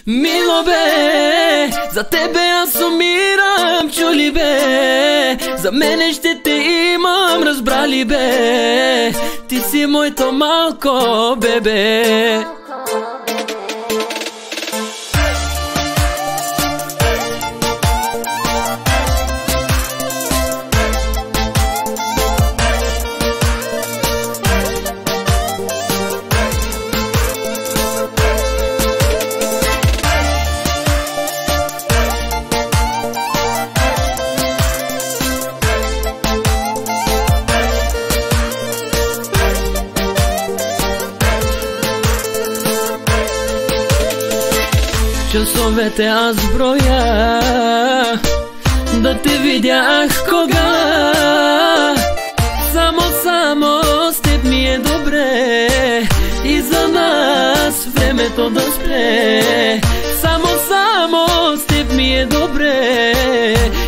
Мило бе, за тебе аз умирам, чули бе. За мене ще те имам, разбрали бе. Ти си моето малко бебе. Часовете аз броя да те видях кога. Само с теб ми е добре и за нас времето да спре. Само с теб ми е добре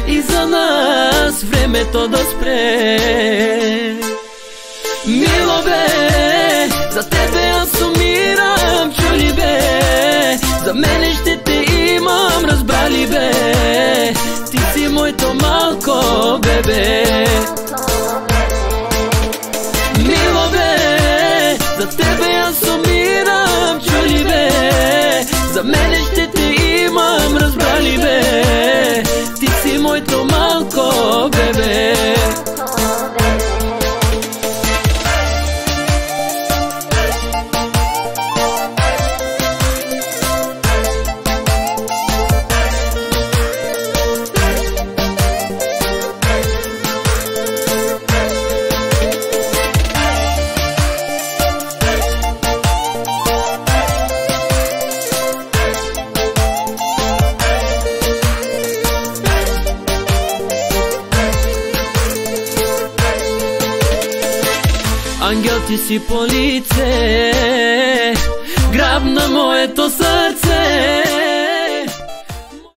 и за нас времето да спре. Мило бе, за тебе аз умирам, чули бе. За мене ще те имам, разбрали бе. Ти си моето малко бебе. Мило бе, за тебе аз умирам, чули бе. За мене ще те имам, разбрали бе. Ти си моето малко бебе. Ангел ти си по лице, грабна моето сърце.